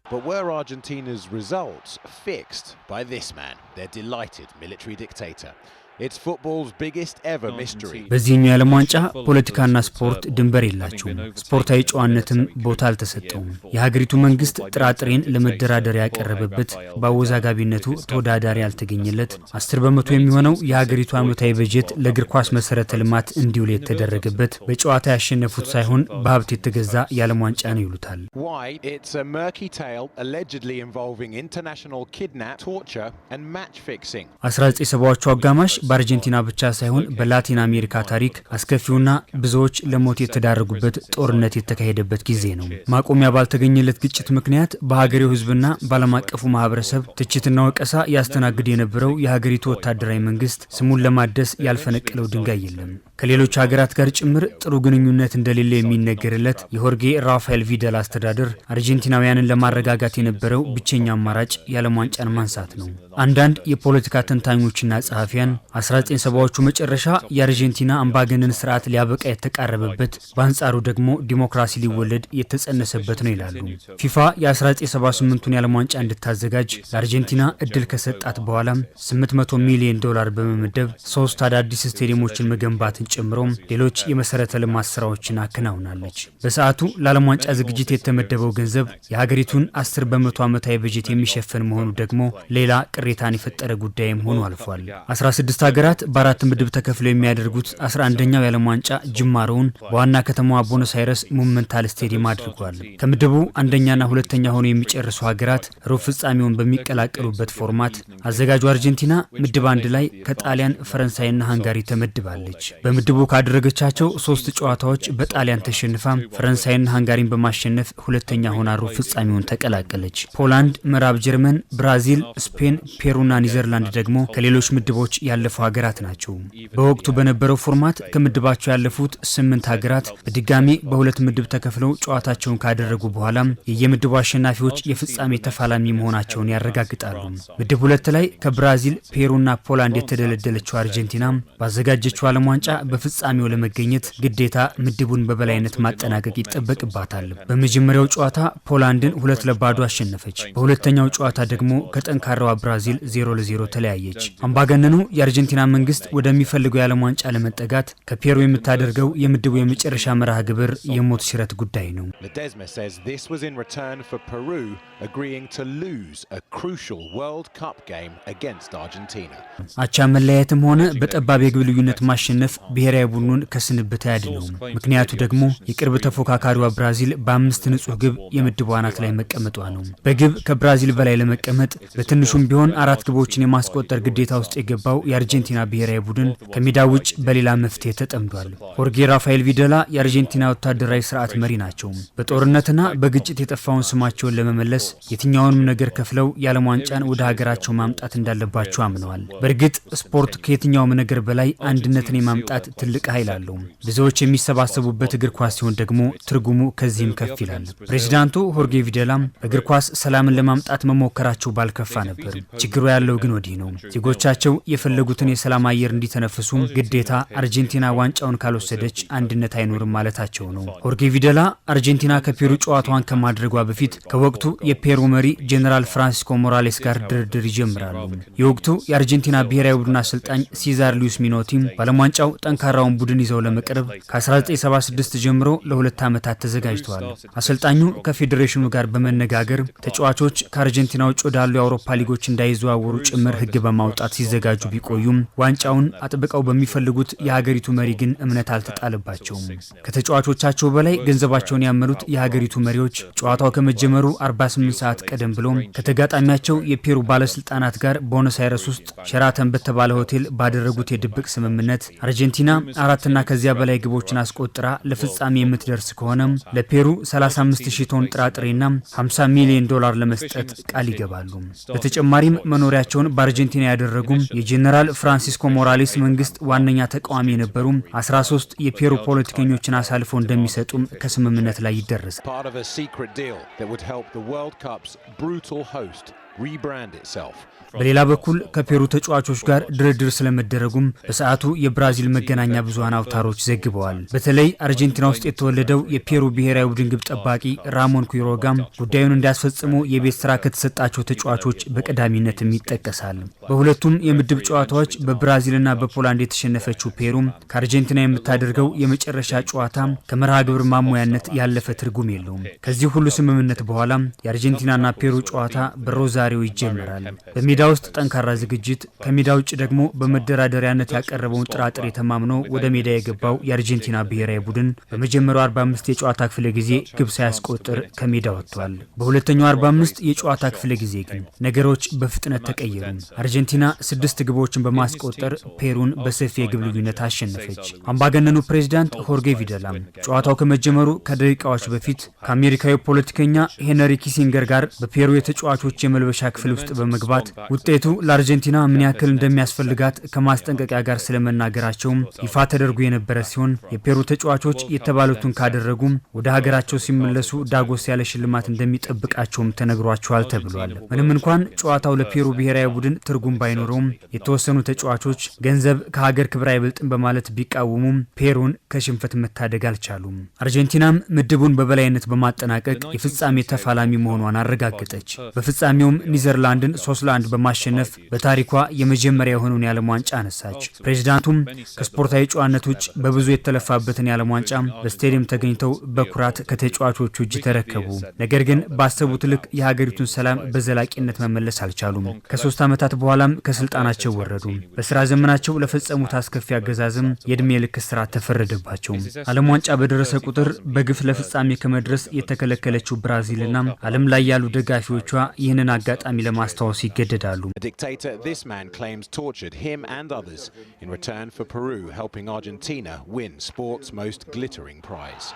But were Argentina's results fixed by this man, their delighted military dictator? It's football's biggest ever mystery. በዚህኛው የዓለም ዋንጫ ፖለቲካና ስፖርት ድንበር የላቸውም። ስፖርታዊ ጨዋነትም ቦታ አልተሰጠውም። የሀገሪቱ መንግስት ጥራጥሬን ለመደራደር ያቀረበበት በአወዛጋቢነቱ ተወዳዳሪ ያልተገኘለት 10 በመቶ የሚሆነው የሀገሪቱ ዓመታዊ በጀት ለእግር ኳስ መሰረተ ልማት እንዲውል የተደረገበት በጨዋታ ያሸነፉት ሳይሆን በሀብት የተገዛ የዓለም ዋንጫ ነው ይሉታል። Why? It's a murky tale allegedly involving international kidnap, torture and match fixing. 1970ዎቹ አጋማሽ በአርጀንቲና ብቻ ሳይሆን በላቲን አሜሪካ ታሪክ አስከፊውና ብዙዎች ለሞት የተዳረጉበት ጦርነት የተካሄደበት ጊዜ ነው። ማቆሚያ ባልተገኘለት ግጭት ምክንያት በሀገሬው ህዝብና ባለም አቀፉ ማህበረሰብ ትችትና ወቀሳ ያስተናግድ የነበረው የሀገሪቱ ወታደራዊ መንግስት ስሙን ለማደስ ያልፈነቀለው ድንጋይ የለም። ከሌሎች ሀገራት ጋር ጭምር ጥሩ ግንኙነት እንደሌለ የሚነገርለት የሆርጌ ራፋኤል ቪዳል አስተዳደር አርጀንቲናውያንን ለማረጋጋት የነበረው ብቸኛ አማራጭ የዓለም ዋንጫን ማንሳት ነው። አንዳንድ የፖለቲካ ተንታኞችና ጸሐፊያን 1970ዎቹ መጨረሻ የአርጀንቲና አምባገነን ስርዓት ሊያበቃ የተቃረበበት በአንጻሩ ደግሞ ዲሞክራሲ ሊወለድ የተጸነሰበት ነው ይላሉ። ፊፋ የ1978ቱን የዓለም ዋንጫ እንድታዘጋጅ ለአርጀንቲና እድል ከሰጣት በኋላ $800 ሚሊዮን በመመደብ 3 አዳዲስ ስቴዲየሞችን መገንባትን ጨምሮ ሌሎች የመሰረተ ልማት ስራዎችን አከናውናለች። በሰዓቱ ለዓለም ዋንጫ ዝግጅት የተመደበው ገንዘብ የሀገሪቱን 10 በመቶ ዓመታዊ በጀት የሚሸፍን መሆኑ ደግሞ ሌላ ቅሬታን የፈጠረ ጉዳይም ሆኖ አልፏል። 16 ሀገራት በአራት ምድብ ተከፍለው የሚያደርጉት 11ኛው የዓለም ዋንጫ ጅማሮውን በዋና ከተማዋ ቦኖስ አይረስ ሞኑሜንታል ስቴዲየም አድርጓል። ከምድቡ አንደኛና ሁለተኛ ሆነው የሚጨርሱ ሀገራት ሩብ ፍጻሜውን በሚቀላቀሉበት ፎርማት አዘጋጁ አርጀንቲና ምድብ 1 ላይ ከጣሊያን፣ ፈረንሳይና ሃንጋሪ ተመድባለች። በምድቡ ካደረገቻቸው 3 ጨዋታዎች በጣሊያን ተሸንፋ ፈረንሳይና ሃንጋሪን በማሸነፍ ሁለተኛ ሆና ሩብ ፍጻሜውን ተቀላቀለች። ፖላንድ፣ ምዕራብ ጀርመን፣ ብራዚል፣ ስፔን፣ ፔሩና ኒዘርላንድ ደግሞ ከሌሎች ምድቦች ያለፉ ሀገራት ናቸው። በወቅቱ በነበረው ፎርማት ከምድባቸው ያለፉት 8 ሀገራት በድጋሚ በሁለት ምድብ ተከፍለው ጨዋታቸውን ካደረጉ በኋላ የየምድቡ አሸናፊዎች የፍጻሜ ተፋላሚ መሆናቸውን ያረጋግጣሉ። ምድብ 2 ላይ ከብራዚል፣ ፔሩና ፖላንድ የተደለደለችው አርጀንቲና ባዘጋጀችው ዓለም ዋንጫ በፍጻሜው ለመገኘት ግዴታ ምድቡን በበላይነት ማጠናቀቅ ይጠበቅባታል። በመጀመሪያው ጨዋታ ፖላንድን 2-0 አሸነፈች። በሁለተኛው ጨዋታ ደግሞ ከጠንካራዋ ብራዚል 0-0 ተለያየች። አምባገነኑ የአርጀንቲና መንግስት ወደሚፈልገው የዓለም ዋንጫ ለመጠጋት ከፔሩ የምታደርገው የምድቡ የመጨረሻ መርሃ ግብር የሞት ሽረት ጉዳይ ነው። Ledesma says this was in return for Peru agreeing to lose a crucial World Cup game against Argentina. አቻ መለያየትም ሆነ በጠባብ የግብ ልዩነት ማሸነፍ ብሔራዊ ቡድኑን ከስንብት አያድነውም። ምክንያቱ ደግሞ የቅርብ ተፎካካሪዋ ብራዚል በ5 ንጹህ ግብ የምድቡ አናት ላይ መቀመጧ ነው። በግብ ከብራዚል በላይ ለመቀመጥ በትንሹም ቢሆን 4 ግቦችን የማስቆጠር ግዴታ ውስጥ የገባው የአርጀንቲና ብሔራዊ ቡድን ከሜዳ ውጭ በሌላ መፍትሄ ተጠምዷል። ሆርጌ ራፋኤል ቪዳል የአርጀንቲና ወታደራዊ ስርዓት መሪ ናቸው። በጦርነትና በግጭት የጠፋውን ስማቸውን ለመመለስ የትኛውንም ነገር ከፍለው የዓለም ዋንጫን ወደ ሀገራቸው ማምጣት እንዳለባቸው አምነዋል። በእርግጥ ስፖርት ከየትኛውም ነገር በላይ አንድነትን የማምጣት ትልቅ ኃይል አለው። ብዙዎች የሚሰባሰቡበት እግር ኳስ ሲሆን ደግሞ ትርጉሙ ከዚህም ከፍ ይላል። ፕሬዚዳንቱ ሆርጌ ቪዳል በእግር ኳስ ሰላምን ለማምጣት መሞከራቸው ባልከፋ ነበር። ችግሩ ያለው ግን ወዲህ ነው። ዜጎቻቸው የፈለጉትን የሰላም አየር እንዲተነፍሱ ግዴታ አርጀንቲና ዋንጫውን ካልወሰደች አንድነት አይኖርም ማለታቸው ነው። ሆርጌ ቪዳል አርጀንቲና ከፔሩ ጨዋታዋን ከማድረጓ በፊት ከወቅቱ የፔሩ መሪ ጀነራል ፍራንሲስኮ ሞራሌስ ጋር ድርድር ይጀምራሉ። የወቅቱ የአርጀንቲና ብሔራዊ ቡድን አሰልጣኝ ሲዛር ሉዊስ ሚኖቲ በዓለም ዋንጫው ጠንካራውን ቡድን ይዘው ለመቅረብ ከ1976 ጀምሮ ለ2 ዓመታት ተዘጋጅተዋል። አሰልጣኙ ከፌዴሬሽኑ ጋር በመነጋገር ተጫዋቾች ከአርጀንቲና ውጭ ወዳሉ የአውሮፓ ሊጎች እንዳይዘዋወሩ ጭምር ሕግ በማውጣት ሲዘጋጁ ቢቆዩም ዋንጫውን አጥብቀው በሚፈልጉት የሀገሪቱ መሪ ግን እምነት አልተጣለባቸውም። ከተጫዋቾቻቸው በላይ ገንዘባቸውን ያመኑት የሀገሪቱ መሪዎች ጨዋታው ከመጀመሩ 48 ሰዓት ቀደም ብሎ ከተጋጣሚያቸው የፔሩ ባለስልጣናት ጋር ቦኖስ አይረስ ውስጥ ሸራተን በተባለ ሆቴል ባደረጉት የድብቅ ስምምነት አርጀንቲና 4 ከዚያ በላይ ግቦችን አስቆጥራ ለፍጻሜ የምትደርስ ከሆነ ለፔሩ 35000 ቶን ጥራጥሬና $50 ሚሊዮን ለመስጠት ቃል ይገባሉ። በተጨማሪም መኖሪያቸውን በአርጀንቲና ያደረጉም የጀነራል ፍራንሲስኮ ሞራሌስ መንግስት ዋነኛ ተቃዋሚ የነበሩ 13 የፔሩ ፖለቲከኞችን አሳልፈው እንደሚሰጡም ከስምምነት ላይ ይደረሳል። rebrand itself. በሌላ በኩል ከፔሩ ተጫዋቾች ጋር ድርድር ስለመደረጉም በሰዓቱ የብራዚል መገናኛ ብዙሃን አውታሮች ዘግበዋል። በተለይ አርጀንቲና ውስጥ የተወለደው የፔሩ ብሔራዊ ቡድን ግብ ጠባቂ ራሞን ኩይሮጋም ጉዳዩን እንዲያስፈጽሙ የቤት ስራ ከተሰጣቸው ተጫዋቾች በቀዳሚነትም ይጠቀሳል። በሁለቱም የምድብ ጨዋታዎች በብራዚልና በፖላንድ የተሸነፈችው ፔሩ ከአርጀንቲና የምታደርገው የመጨረሻ ጨዋታ ከመርሃ ግብር ማሞያነት ያለፈ ትርጉም የለውም። ከዚህ ሁሉ ስምምነት በኋላ የአርጀንቲናና ፔሩ ጨዋታ በሮዛሪዮ ይጀምራል። በሜዳ ውስጥ ጠንካራ ዝግጅት፣ ከሜዳ ውጭ ደግሞ በመደራደሪያነት ያቀረበውን ጥራጥሬ ተማምኖ ወደ ሜዳ የገባው የአርጀንቲና ብሔራዊ ቡድን በመጀመሪያው 45 የጨዋታ ክፍለ ጊዜ ግብ ሳያስቆጥር ከሜዳ ወጥቷል። በሁለተኛው 45 የጨዋታ ክፍለ ጊዜ ግን ነገሮች በፍጥነት ተቀየሩ። አርጀንቲና 6 ግቦችን በማስቆጠር ፔሩን በሰፊ የግብ ልዩነት አሸነፈች። አምባገነኑ ፕሬዝዳንት ሆርጌ ቪደላም ጨዋታው ከመጀመሩ ከደቂቃዎች በፊት ከአሜሪካዊ ፖለቲከኛ ሄነሪ ኪሲንገር ጋር በፔሩ የተጫዋቾች የመልበሻ ክፍል ውስጥ በመግባት ውጤቱ ለአርጀንቲና ምን ያክል እንደሚያስፈልጋት ከማስጠንቀቂያ ጋር ስለመናገራቸውም ይፋ ተደርጎ የነበረ ሲሆን የፔሩ ተጫዋቾች የተባሉትን ካደረጉም ወደ ሀገራቸው ሲመለሱ ዳጎስ ያለ ሽልማት እንደሚጠብቃቸውም ተነግሯቸዋል ተብሏል። ምንም እንኳን ጨዋታው ለፔሩ ብሔራዊ ቡድን ትርጉም ባይኖረውም የተወሰኑ ተጫዋቾች ገንዘብ ከሀገር ክብር አይበልጥም በማለት ቢቃወሙም ፔሩን ከሽንፈት መታደግ አልቻሉም። አርጀንቲናም ምድቡን በበላይነት በማጠናቀቅ የፍጻሜ ተፋላሚ መሆኗን አረጋገጠች። በፍጻሜውም ኒዘርላንድን 3-1 በማሸነፍ በታሪኳ የመጀመሪያ የሆነውን የዓለም ዋንጫ አነሳች። ፕሬዝዳንቱም ከስፖርታዊ ጨዋነት ውጭ በብዙ የተለፋበትን የዓለም ዋንጫ በስቴዲየም ተገኝተው በኩራት ከተጫዋቾቹ እጅ ተረከቡ። ነገር ግን ባሰቡት ልክ የሀገሪቱን ሰላም በዘላቂነት መመለስ አልቻሉም። ከ3 ዓመታት በኋላም ከስልጣናቸው ወረዱ። በስራ ዘመናቸው ለፈጸሙት አስከፊ አገዛዝም የእድሜ ልክ እስራት ተፈረደባቸው። ዓለም ዋንጫ በደረሰ ቁጥር በግፍ ለፍጻሜ ከመድረስ የተከለከለችው ብራዚልና ዓለም ላይ ያሉ ደጋፊዎቿ ይህንን አጋጣሚ ለማስታወስ ይገደዳሉ። A dictator this man claims tortured him and others in return for Peru helping Argentina win sport's most glittering prize.